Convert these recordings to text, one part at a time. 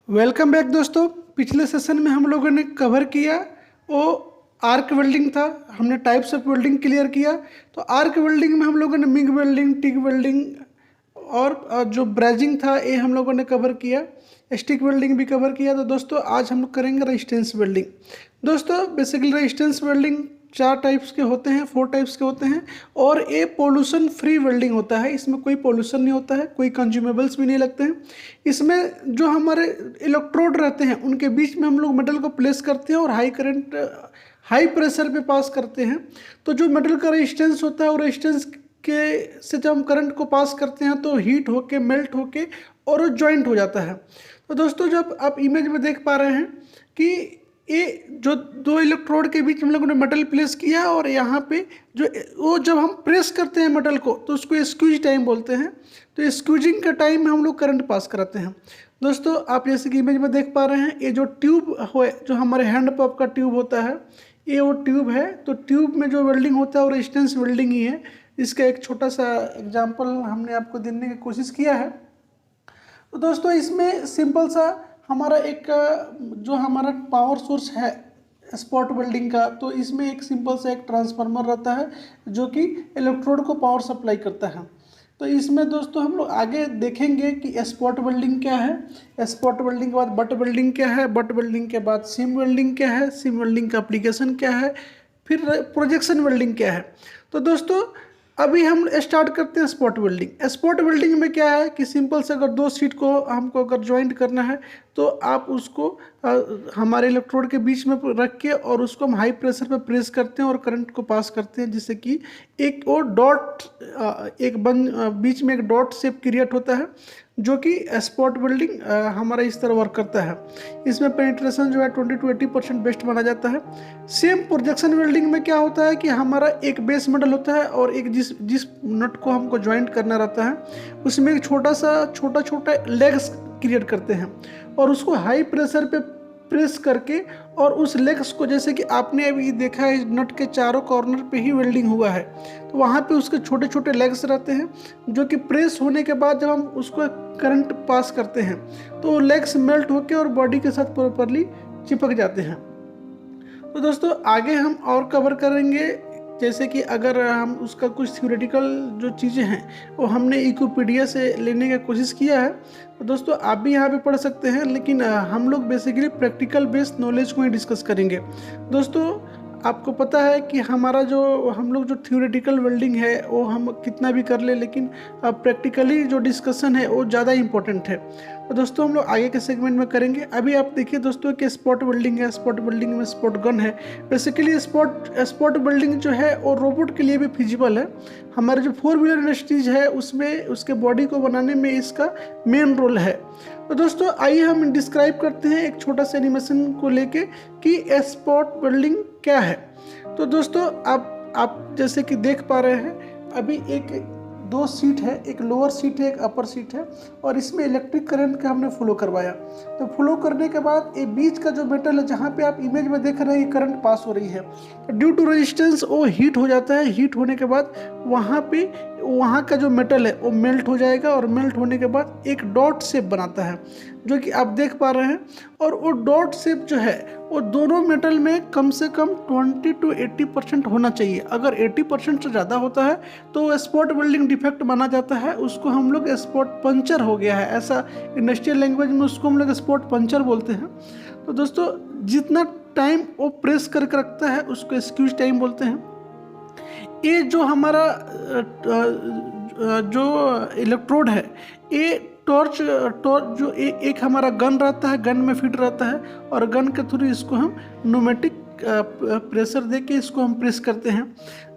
Welcome back दोस्तों। पिछले session में हम लोगों ने कवर किया वो आर्क वेल्डिंग था। हमने टाइप्स ऑफ वेल्डिंग क्लियर किया। तो आर्क वेल्डिंग में हम लोगों ने मिग वेल्डिंग, टिक वेल्डिंग और जो ब्रेजिंग था ये हम लोगों ने कवर किया। स्टिक वेल्डिंग भी कवर किया। तो दोस्तों आज हम लोग करेंगे रेजिस्टेंस वेल्डिंग। दोस्तों बेसिकली रेजिस्टेंस वेल्डिंग 4 टाइप्स के होते हैं, 4 टाइप्स के होते हैं और ये पोल्यूशन फ्री वेल्डिंग होता है। इसमें कोई पोल्यूशन नहीं होता है, कोई कंज्यूमेबल्स भी नहीं लगते हैं। इसमें जो हमारे इलेक्ट्रोड रहते हैं उनके बीच में हम लोग मेटल को प्लेस करते हैं और हाई करंट, हाई प्रेशर पे पास करते हैं। तो जो मेटल का रेजिस्टेंस होता है वो रेजिस्टेंस के से जब हम करंट को पास करते हैं तो हीट होके मेल्ट होके और वो जॉइंट हो जाता है। तो दोस्तों जब आप इमेज में देख पा रहे हैं कि ये जो 2 इलेक्ट्रोड के बीच हम लोगों ने मेटल प्लेस किया और यहाँ पे जो वो जब हम प्रेस करते हैं मेटल को तो उसको स्क्वीज टाइम बोलते हैं। तो स्क्वीजिंग का टाइम में हम लोग करंट पास कराते हैं। दोस्तों आप जैसे कि इमेज में देख पा रहे हैं, ये जो ट्यूब हो, जो हमारे हैंड पंप का ट्यूब होता है, ये वो ट्यूब है। तो ट्यूब में जो वेल्डिंग होता है वो रेजिस्टेंस वेल्डिंग ही है। इसका एक छोटा सा एग्जाम्पल हमने आपको देने की कोशिश किया है। तो दोस्तों इसमें सिंपल सा हमारा एक जो हमारा पावर सोर्स है स्पॉट वेल्डिंग का, तो इसमें एक सिंपल सा एक ट्रांसफार्मर रहता है जो कि इलेक्ट्रोड को पावर सप्लाई करता है। तो इसमें दोस्तों हम लोग आगे देखेंगे कि स्पॉट वेल्डिंग क्या है, स्पॉट वेल्डिंग के बाद बट वेल्डिंग क्या है, बट वेल्डिंग के बाद सीम वेल्डिंग क्या है, सीम वेल्डिंग का एप्लीकेशन क्या है, फिर प्रोजेक्शन वेल्डिंग क्या है। तो दोस्तों अभी हम स्टार्ट करते हैं स्पॉट वेल्डिंग। स्पॉट वेल्डिंग में क्या है कि सिंपल से अगर 2 शीट को हमको अगर ज्वाइंट करना है तो आप उसको हमारे इलेक्ट्रोड के बीच में रख के और उसको हम हाई प्रेशर पे प्रेस करते हैं और करंट को पास करते हैं, जिससे कि एक वो डॉट बीच में एक डॉट शेप क्रिएट होता है जो कि स्पॉट वेल्डिंग हमारा इस तरह वर्क करता है। इसमें पेनिट्रेशन जो है 20 to 80% बेस्ट माना जाता है। सेम प्रोजेक्शन वेल्डिंग में क्या होता है कि हमारा एक बेस मेटल होता है और एक जिस नट को हमको ज्वाइंट करना रहता है उसमें एक छोटा लेग्स क्रिएट करते हैं और उसको हाई प्रेशर पे प्रेस करके और उस लेग्स को, जैसे कि आपने अभी देखा है नट के चारों कॉर्नर पे ही वेल्डिंग हुआ है, तो वहाँ पे उसके छोटे छोटे लेग्स रहते हैं जो कि प्रेस होने के बाद जब हम उसको करंट पास करते हैं तो लेग्स मेल्ट होके और बॉडी के साथ प्रॉपरली चिपक जाते हैं। तो दोस्तों आगे हम और कवर करेंगे, जैसे कि अगर हम उसका कुछ थ्योरेटिकल जो चीज़ें हैं वो हमने विकिपीडिया से लेने की कोशिश किया है। तो दोस्तों आप भी यहाँ पे पढ़ सकते हैं, लेकिन हम लोग बेसिकली प्रैक्टिकल बेस्ड नॉलेज को ही डिस्कस करेंगे। दोस्तों आपको पता है कि हमारा जो हम लोग जो थ्योरेटिकल वेल्डिंग है वो हम कितना भी कर ले, लेकिन प्रैक्टिकली जो डिस्कशन है वो ज़्यादा इम्पोर्टेंट है। तो दोस्तों हम लोग आगे के सेगमेंट में करेंगे। अभी आप देखिए दोस्तों कि स्पॉट वेल्डिंग है, स्पॉट वेल्डिंग में स्पॉट गन है। बेसिकली स्पॉट वेल्डिंग जो है वो रोबोट के लिए भी फिजिबल है। हमारे जो 4 व्हीलर इंडस्ट्रीज है उसमें उसके बॉडी को बनाने में इसका मेन रोल है। तो दोस्तों आइए हम डिस्क्राइब करते हैं एक छोटा सा एनिमेशन को लेके कि स्पॉट वेल्डिंग क्या है। तो दोस्तों आप जैसे कि देख पा रहे हैं अभी एक 2 सीट है, एक लोअर सीट है एक अपर सीट है और इसमें इलेक्ट्रिक करंट का हमने फ्लो करवाया। तो फ्लो करने के बाद ये बीच का जो मेटल है जहाँ पे आप इमेज में देख रहे हैं करंट पास हो रही है, ड्यू टू रेजिस्टेंस वो हीट हो जाता है। हीट होने के बाद वहाँ का जो मेटल है वो मेल्ट हो जाएगा और मेल्ट होने के बाद एक डॉट शेप बनाता है जो कि आप देख पा रहे हैं। और वो डॉट शेप जो है वो दोनों मेटल में कम से कम 20 to 80% होना चाहिए। अगर 80% से ज़्यादा होता है तो स्पॉट वेल्डिंग डिफेक्ट माना जाता है, उसको हम लोग स्पॉट पंचर हो गया है, ऐसा इंडस्ट्रियल लैंग्वेज में उसको हम लोग स्पॉट पंचर बोलते हैं। तो दोस्तों जितना टाइम वो प्रेस करके रखता है उसको स्क्यूज टाइम बोलते हैं। ये जो हमारा जो इलेक्ट्रोड है ये टॉर्च जो एक हमारा गन रहता है, गन में फिट रहता है और गन के थ्रू इसको हम न्यूमेटिक प्रेशर दे के इसको हम प्रेस करते हैं।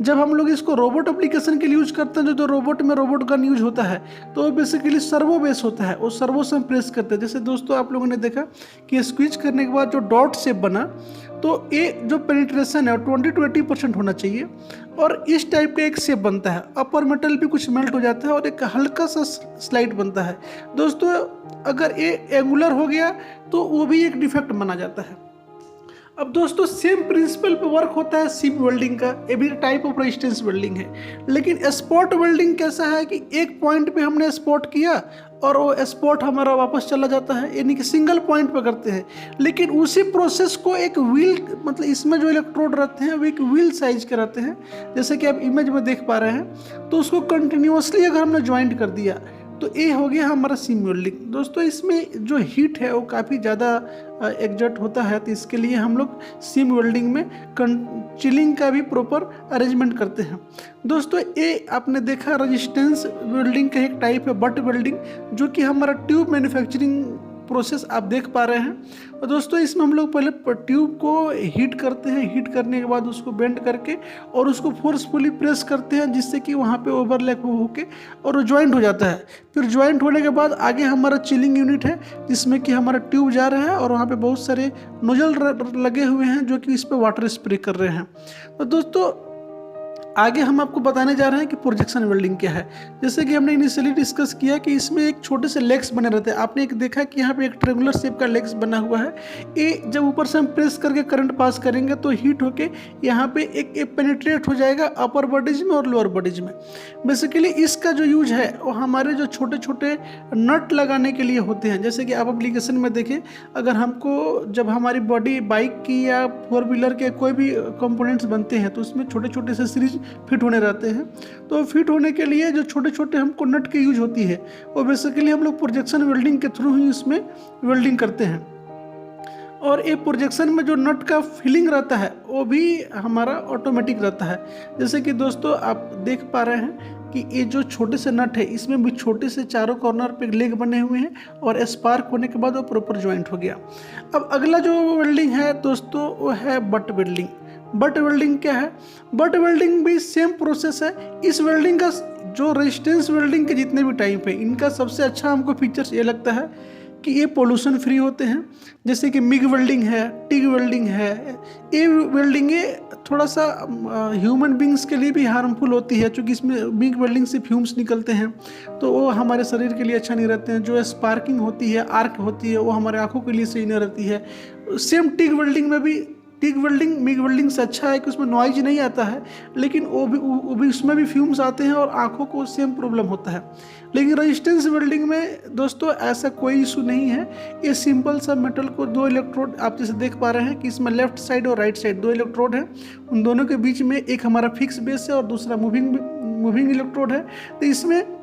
जब हम लोग इसको रोबोट एप्लीकेशन के लिए यूज करते हैं, जो रोबोट में रोबोट गन यूज होता है तो वो बेसिकली सर्वो बेस होता है, वो सर्वो से हम प्रेस करते हैं। जैसे दोस्तों आप लोगों ने देखा कि स्क्वीज करने के बाद जो डॉट शेप बना तो ये जो पेनिट्रेशन है 20 to 80% होना चाहिए और इस टाइप का एक शेप बनता है। अपर मेटल भी कुछ मेल्ट हो जाता है और एक हल्का सा स्लाइड बनता है। दोस्तों अगर ये एंगुलर हो गया तो वो भी एक डिफेक्ट माना जाता है। अब दोस्तों सेम प्रिंसिपल पे वर्क होता है सीम वेल्डिंग का, ये भी टाइप ऑफ रेजिस्टेंस वेल्डिंग है। लेकिन स्पॉट वेल्डिंग कैसा है कि एक पॉइंट पे हमने स्पॉट किया और वो स्पॉट हमारा वापस चला जाता है, यानी कि सिंगल पॉइंट पे करते हैं। लेकिन उसी प्रोसेस को एक व्हील, मतलब इसमें जो इलेक्ट्रोड रहते हैं वो एक व्हील साइज के रहते हैं, जैसे कि आप इमेज में देख पा रहे हैं। तो उसको कंटिन्यूअसली अगर हमने ज्वाइंट कर दिया तो ये हो गया हमारा सीम वेल्डिंग। दोस्तों इसमें जो हीट है वो काफ़ी ज़्यादा एग्जर्ट होता है, तो इसके लिए हम लोग सीम वेल्डिंग में चिलिंग का भी प्रॉपर अरेंजमेंट करते हैं। दोस्तों ये आपने देखा रेजिस्टेंस वेल्डिंग का एक टाइप है बट वेल्डिंग, जो कि हमारा ट्यूब मैन्युफैक्चरिंग प्रोसेस आप देख पा रहे हैं। और दोस्तों इसमें हम लोग पहले ट्यूब को हीट करते हैं, हीट करने के बाद उसको बेंड करके और उसको फोर्सफुली प्रेस करते हैं, जिससे कि वहाँ पे ओवरलैप होके और वो ज्वाइंट हो जाता है। फिर ज्वाइंट होने के बाद आगे हमारा चिलिंग यूनिट है, जिसमें कि हमारा ट्यूब जा रहा है और वहाँ पे बहुत सारे नोजल लगे हुए हैं जो कि इस पर वाटर स्प्रे कर रहे हैं। तो दोस्तों आगे हम आपको बताने जा रहे हैं कि प्रोजेक्शन वेल्डिंग क्या है। जैसे कि हमने इनिशियली डिस्कस किया कि इसमें एक छोटे से लेग्स बने रहते हैं। आपने एक देखा कि यहाँ पे एक ट्रेंगुलर शेप का लेग्स बना हुआ है। ये जब ऊपर से हम प्रेस करके करंट पास करेंगे तो हीट होके यहाँ पे एक पेनिट्रेट हो जाएगा अपर बॉडीज में और लोअर बॉडीज में। बेसिकली इसका जो यूज है वो हमारे जो छोटे छोटे नट लगाने के लिए होते हैं। जैसे कि आप एप्लीकेशन में देखें, अगर हमको जब हमारी बॉडी बाइक की या 4 व्हीलर के कोई भी कंपोनेंट्स बनते हैं तो उसमें छोटे छोटे से सीरीज फिट होने रहते हैं। तो फिट होने के लिए जो छोटे छोटे हमको नट की यूज होती है वो बेसिकली हम लोग प्रोजेक्शन वेल्डिंग के थ्रू ही उसमें वेल्डिंग करते हैं। और ये प्रोजेक्शन में जो नट का फिलिंग रहता है वो भी हमारा ऑटोमेटिक रहता है। जैसे कि दोस्तों आप देख पा रहे हैं कि ये जो छोटे से नट है इसमें भी छोटे से चारों कॉर्नर पे लेग बने हुए हैं और स्पार्क होने के बाद वो प्रॉपर ज्वाइंट हो गया। अब अगला जो वेल्डिंग है दोस्तों वो है बट वेल्डिंग। बट वेल्डिंग क्या है? बट वेल्डिंग भी सेम प्रोसेस है। इस वेल्डिंग का जो रेजिस्टेंस वेल्डिंग के जितने भी टाइप है इनका सबसे अच्छा हमको फीचर्स ये लगता है कि ये पोल्यूशन फ्री होते हैं। जैसे कि मिग वेल्डिंग है, टिग वेल्डिंग है। ये वेल्डिंग थोड़ा सा ह्यूमन बींग्स के लिए भी हार्मफुल होती है, क्योंकि इसमें मिग वेल्डिंग से फ्यूम्स निकलते हैं तो वो हमारे शरीर के लिए अच्छा नहीं रहते हैं। जो स्पार्किंग होती है, आर्क होती है, वो हमारे आँखों के लिए सही नहीं रहती है। सेम टिग वेल्डिंग में भी टिग वेल्डिंग मिग वेल्डिंग से अच्छा है कि उसमें नॉइज नहीं आता है, लेकिन वो भी उसमें भी फ्यूम्स आते हैं और आंखों को सेम प्रॉब्लम होता है। लेकिन रेजिस्टेंस वेल्डिंग में दोस्तों ऐसा कोई इशू नहीं है। ये सिंपल सा मेटल को 2 इलेक्ट्रोड आप जैसे देख पा रहे हैं कि इसमें लेफ्ट साइड और राइट साइड 2 इलेक्ट्रोड हैं। उन दोनों के बीच में एक हमारा फिक्स बेस है और दूसरा मूविंग इलेक्ट्रोड है। तो इसमें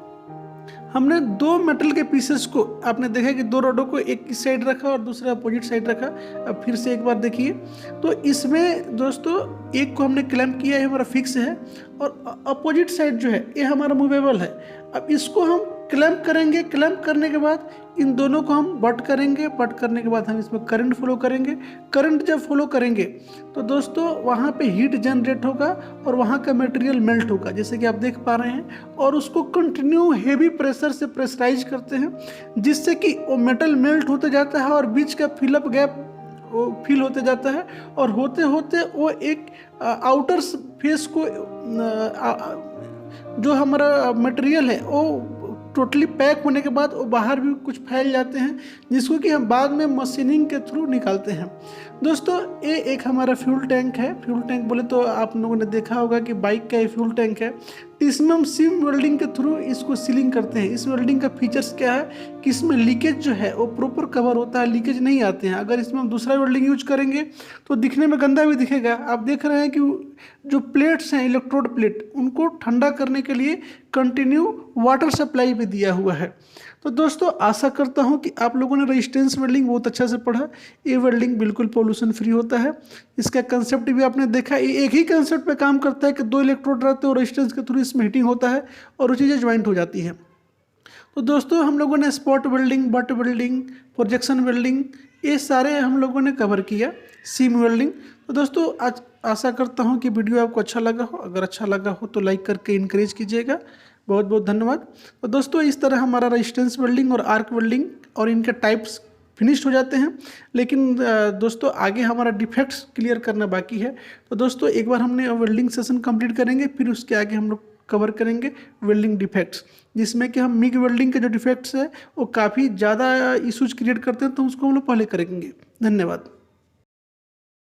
हमने 2 मेटल के पीसेस को, आपने देखा कि 2 रॉडों को एक इस साइड रखा और दूसरा अपोजिट साइड रखा। अब फिर से एक बार देखिए, तो इसमें दोस्तों एक को हमने क्लैंप किया है, हमारा फिक्स है, और अपोजिट साइड जो है ये हमारा मूवेबल है। अब इसको हम क्लैंप करेंगे, क्लैंप करने के बाद इन दोनों को हम बट करेंगे, बट करने के बाद हम इसमें करंट फॉलो करेंगे। करंट जब फॉलो करेंगे तो दोस्तों वहाँ पे हीट जनरेट होगा और वहाँ का मटेरियल मेल्ट होगा, जैसे कि आप देख पा रहे हैं। और उसको कंटिन्यू हेवी प्रेशर से प्रेशराइज करते हैं, जिससे कि वो मेटल मेल्ट होते जाता है और बीच का फिलअप गैप वो फिल होते जाता है। और होते होते वो एक आउटर फेस को जो हमारा मटेरियल है वो टोटली पैक होने के बाद वो बाहर भी कुछ फैल जाते हैं, जिसको कि हम बाद में मशीनिंग के थ्रू निकालते हैं। दोस्तों ये एक हमारा फ्यूल टैंक है। फ्यूल टैंक बोले तो आप लोगों ने देखा होगा कि बाइक का ये फ्यूल टैंक है। इसमें हम सीम वेल्डिंग के थ्रू इसको सीलिंग करते हैं। इस वेल्डिंग का फीचर्स क्या है कि इसमें लीकेज जो है वो प्रॉपर कवर होता है, लीकेज नहीं आते हैं। अगर इसमें हम दूसरा वेल्डिंग यूज करेंगे तो दिखने में गंदा भी दिखेगा। आप देख रहे हैं कि जो प्लेट्स हैं, इलेक्ट्रोड प्लेट, उनको ठंडा करने के लिए कंटिन्यू वाटर सप्लाई भी दिया हुआ है। तो दोस्तों आशा करता हूं कि आप लोगों ने रेजिस्टेंस वेल्डिंग बहुत अच्छा से पढ़ा। ये वेल्डिंग बिल्कुल पोल्यूशन फ्री होता है। इसका कंसेप्ट भी आपने देखा, ये एक ही कंसेप्ट पे काम करता है कि 2 इलेक्ट्रोड रहते हैं और रेजिस्टेंस के थ्रू इसमें हीटिंग होता है और वो चीज़ें ज्वाइंट हो जाती है। तो दोस्तों हम लोगों ने spot welding, butt welding, projection welding, ये सारे हम लोगों ने कवर किया। Seam welding. तो दोस्तों आज आशा करता हूँ कि वीडियो आपको अच्छा लगा हो। अगर अच्छा लगा हो तो लाइक करके इनकरेज कीजिएगा। बहुत बहुत धन्यवाद। तो दोस्तों इस तरह हमारा रेजिस्टेंस वेल्डिंग और आर्क वेल्डिंग और इनके टाइप्स फिनिश्ड हो जाते हैं। लेकिन दोस्तों आगे हमारा डिफेक्ट्स क्लियर करना बाकी है। तो दोस्तों एक बार हमने वेल्डिंग सेशन कंप्लीट करेंगे, फिर उसके आगे हम लोग कवर करेंगे वेल्डिंग डिफेक्ट्स, जिसमें कि हम मिग वेल्डिंग के जो डिफेक्ट्स है वो काफ़ी ज़्यादा इश्यूज क्रिएट करते हैं, तो उसको हम लोग पहले करेंगे। धन्यवाद।